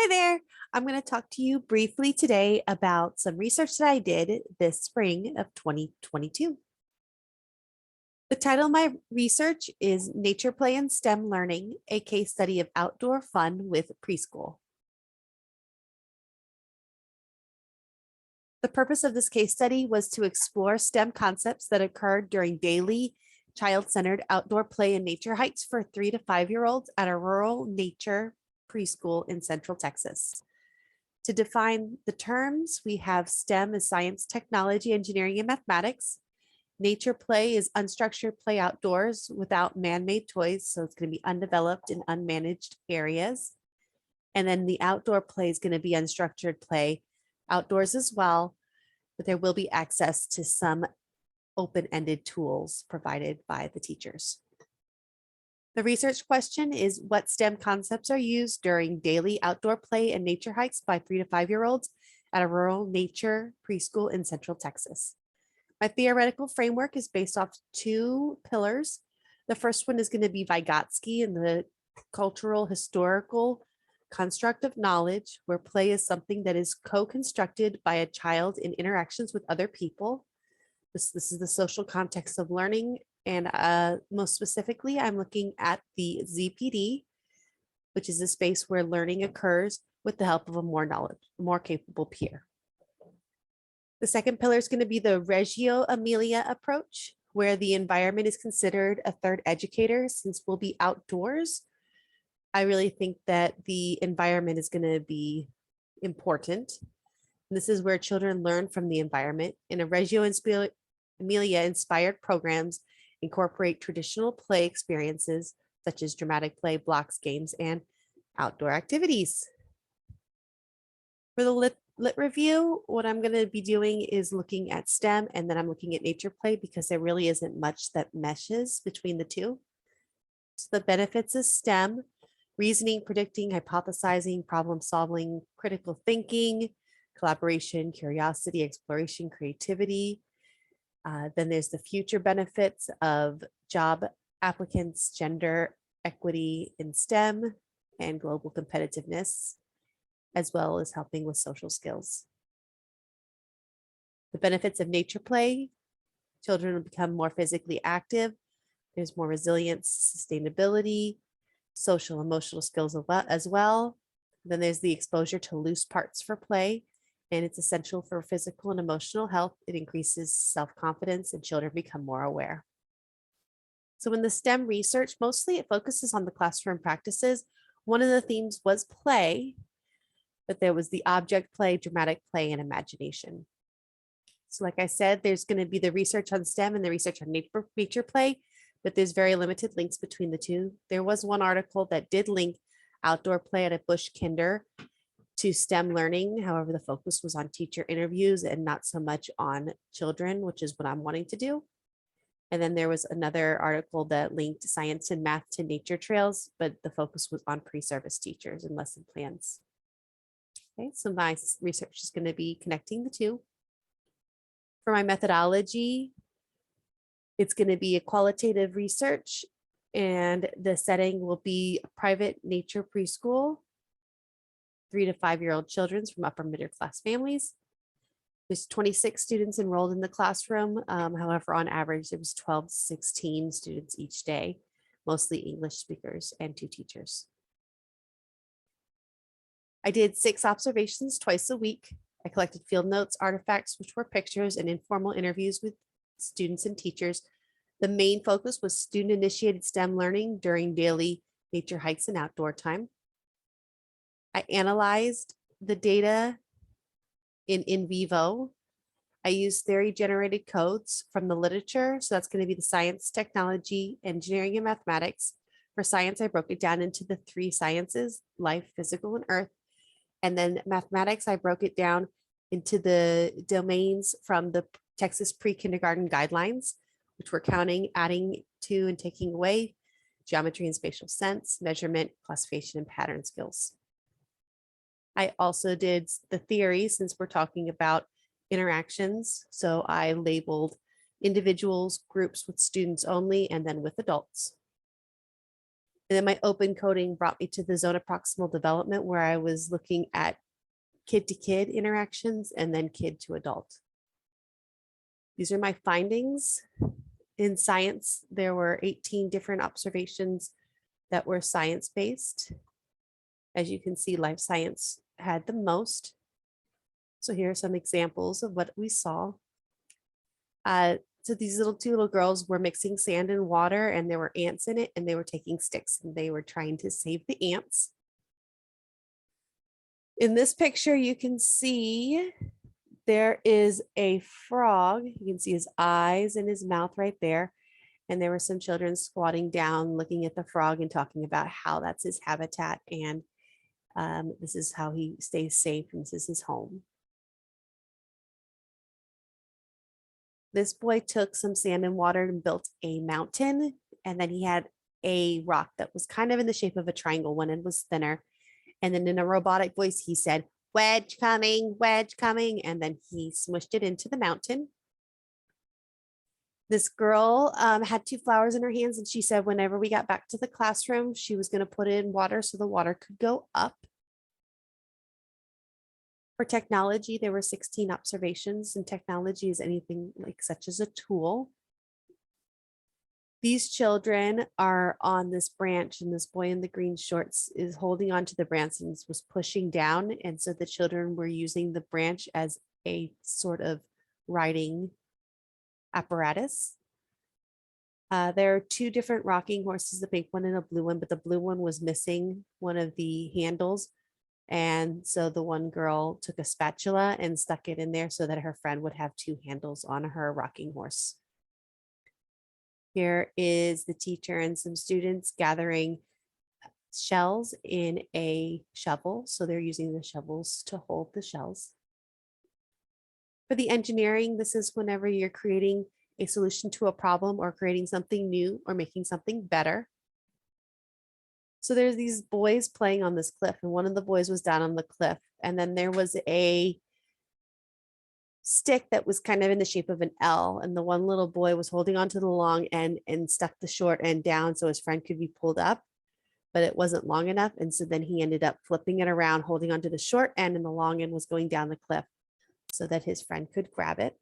Hi there. I'm going to talk to you briefly today about some research that I did this spring of 2022. The title of my research is Nature Play and STEM Learning, a case study of outdoor fun with preschool. The purpose of this case study was to explore STEM concepts that occurred during daily child-centered outdoor play and nature hikes for 3 to 5-year-olds at a rural nature preschool in Central Texas. To define the terms, we have STEM as science, technology, engineering, and mathematics. Nature play is unstructured play outdoors without man-made toys, so it's going to be undeveloped and unmanaged areas. And then the outdoor play is going to be unstructured play outdoors as well, but there will be access to some open-ended tools provided by the teachers. The research question is, what STEM concepts are used during daily outdoor play and nature hikes by 3 to 5-year-olds at a rural nature preschool in Central Texas? My theoretical framework is based off 2 pillars. The first one is going to be Vygotsky and the cultural historical construct of knowledge, where play is something that is co-constructed by a child in interactions with other people. This is the social context of learning. And most specifically, I'm looking at the ZPD, which is a space where learning occurs with the help of a more capable peer. The second pillar is going to be the Reggio Emilia approach, where the environment is considered a third educator since we'll be outdoors. I really think that the environment is going to be important. And this is where children learn from the environment. In a Reggio Emilia inspired programs incorporate traditional play experiences such as dramatic play, blocks, games, and outdoor activities. For the lit review, what I'm going to be doing is looking at STEM, and then I'm looking at nature play because there really isn't much that meshes between the two. So the benefits of STEM: reasoning, predicting, hypothesizing, problem solving, critical thinking, collaboration, curiosity, exploration, creativity. Then there's the future benefits of job applicants, gender equity in STEM, and global competitiveness, as well as helping with social skills. The benefits of nature play: children will become more physically active. There's more resilience, sustainability, social emotional skills as well. Then there's the exposure to loose parts for play, and it's essential for physical and emotional health. It increases self-confidence and children become more aware. So in the STEM research, mostly it focuses on the classroom practices. One of the themes was play, but there was the object play, dramatic play, and imagination. So like I said, there's going to be the research on STEM and the research on nature play, but there's very limited links between the two. There was one article that did link outdoor play at a Bush Kinder to STEM learning. However, the focus was on teacher interviews and not so much on children, which is what I'm wanting to do. And then there was another article that linked science and math to nature trails, but the focus was on pre-service teachers and lesson plans. Okay, so my research is going to be connecting the two. For my methodology, it's going to be a qualitative research, and the setting will be a private nature preschool, 3 to 5-year-old children from upper middle class families. There's 26 students enrolled in the classroom. However, on average, it was 12 to 16 students each day, mostly English speakers and 2 teachers. I did 6 observations twice a week. I collected field notes, artifacts, which were pictures, and informal interviews with students and teachers. The main focus was student-initiated STEM learning during daily nature hikes and outdoor time. I analyzed the data in vivo. I used theory-generated codes from the literature. So that's going to be the science, technology, engineering, and mathematics. For science, I broke it down into the 3 sciences: life, physical, and earth. And then mathematics, I broke it down into the domains from the Texas pre-kindergarten guidelines, which were counting, adding to, and taking away, geometry and spatial sense, measurement, classification, and pattern skills. I also did the theory, since we're talking about interactions. So I labeled individuals, groups with students only, and then with adults. And then my open coding brought me to the zone of proximal development, where I was looking at kid to kid interactions and then kid to adult. These are my findings. In science, there were 18 different observations that were science-based. As you can see, life science had the most. So here are some examples of what we saw. So these two little girls were mixing sand and water, and there were ants in it, and they were taking sticks and they were trying to save the ants. In this picture, you can see there is a frog. You can see his eyes and his mouth right there. And there were some children squatting down, looking at the frog and talking about how that's his habitat. And this is how he stays safe, and this is his home. This boy took some sand and water and built a mountain. And then he had a rock that was kind of in the shape of a triangle. One end was thinner. And then in a robotic voice, he said, wedge coming, wedge coming. And then he smushed it into the mountain. This girl had 2 flowers in her hands, and she said whenever we got back to the classroom, she was going to put in water so the water could go up. For technology, there were 16 observations, and technology is anything like such as a tool. These children are on this branch, and this boy in the green shorts is holding onto the branch and was pushing down. And so the children were using the branch as a sort of riding apparatus. There are 2 different rocking horses, the pink one and a blue one, but the blue one was missing one of the handles. And so the one girl took a spatula and stuck it in there so that her friend would have 2 handles on her rocking horse. Here is the teacher and some students gathering shells in a shovel. So they're using the shovels to hold the shells. For the engineering, this is whenever you're creating a solution to a problem or creating something new or making something better. So there's these boys playing on this cliff, and one of the boys was down on the cliff. And then there was a stick that was kind of in the shape of an L, and the one little boy was holding onto the long end and stuck the short end down so his friend could be pulled up, but it wasn't long enough. And so then he ended up flipping it around, holding onto the short end, and the long end was going down the cliff so that his friend could grab it.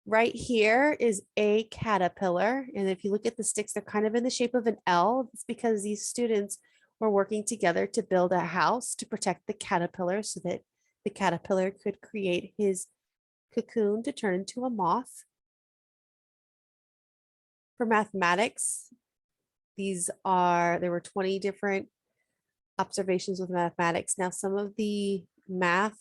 Right here is a caterpillar. And if you look at the sticks, they're kind of in the shape of an L. It's because these students were working together to build a house to protect the caterpillar so that the caterpillar could create his cocoon to turn into a moth. For mathematics, there were 20 different observations with mathematics. Now, some of the math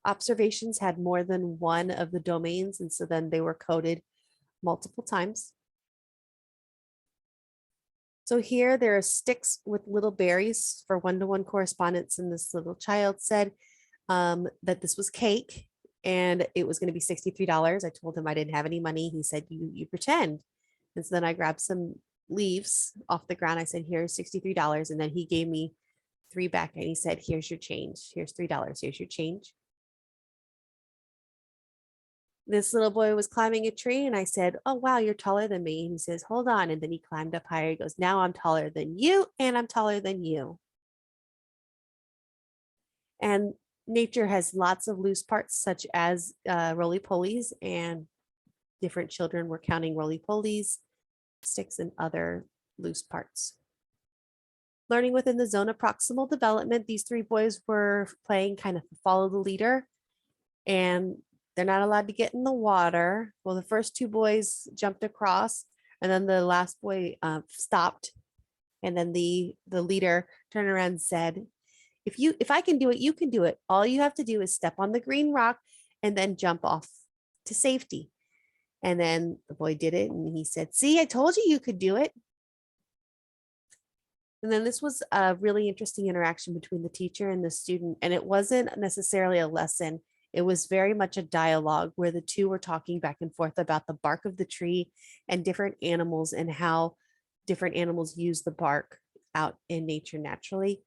observations had more than one of the domains, and so then they were coded multiple times. So here there are sticks with little berries for one-to-one correspondence, and this little child said that this was cake and it was going to be $63. I told him I didn't have any money. He said, you pretend. And so then I grabbed some leaves off the ground. I said, here's $63. And then he gave me 3 back and he said, here's your change. Here's $3. Here's your change. This little boy was climbing a tree, and I said, oh, wow, you're taller than me. And he says, hold on. And then he climbed up higher. He goes, now I'm taller than you, and I'm taller than you. And nature has lots of loose parts, such as roly-polies, and different children were counting roly-polies, sticks, and other loose parts. Learning within the zone of proximal development, these 3 boys were playing kind of follow the leader, and they're not allowed to get in the water. Well, the first 2 boys jumped across, and then the last boy stopped. And then the leader turned around and said, if I can do it, you can do it. All you have to do is step on the green rock and then jump off to safety. And then the boy did it, and he said, see, I told you could do it. And then this was a really interesting interaction between the teacher and the student. And it wasn't necessarily a lesson. It was very much a dialogue where the 2 were talking back and forth about the bark of the tree and different animals and how different animals use the bark out in nature naturally.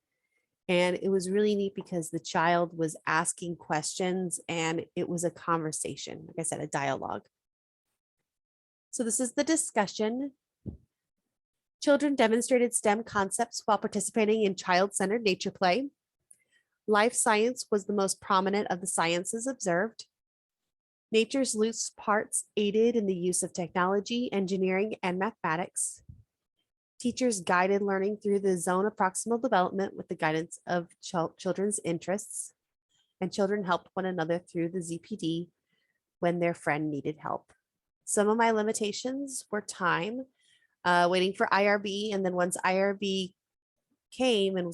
And it was really neat because the child was asking questions and it was a conversation, like I said, a dialogue. So this is the discussion. Children demonstrated STEM concepts while participating in child-centered nature play. Life science was the most prominent of the sciences observed. Nature's loose parts aided in the use of technology, engineering, and mathematics. Teachers guided learning through the zone of proximal development with the guidance of children's interests, and children helped one another through the ZPD when their friend needed help. Some of my limitations were time, waiting for IRB, and then once IRB came and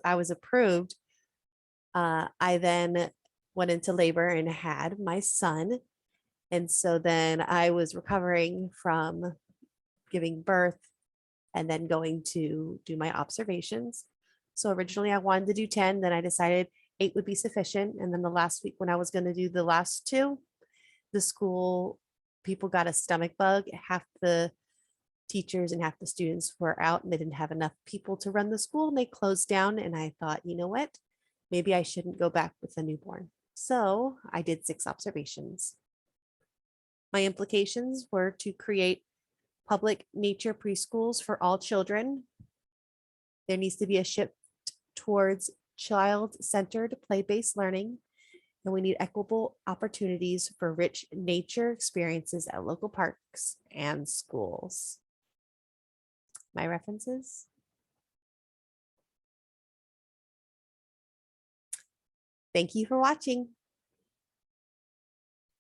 I was approved, I then went into labor and had my son. And so then I was recovering from giving birth and then going to do my observations. So originally I wanted to do 10, then I decided 8 would be sufficient. And then the last week when I was going to do the last 2, the school people got a stomach bug. Half the teachers and half the students were out and they didn't have enough people to run the school and they closed down. And I thought, you know what? Maybe I shouldn't go back with a newborn. So I did 6 observations. My implications were to create public nature preschools for all children. There needs to be a shift towards child-centered play-based learning, and we need equitable opportunities for rich nature experiences at local parks and schools. My references. Thank you for watching.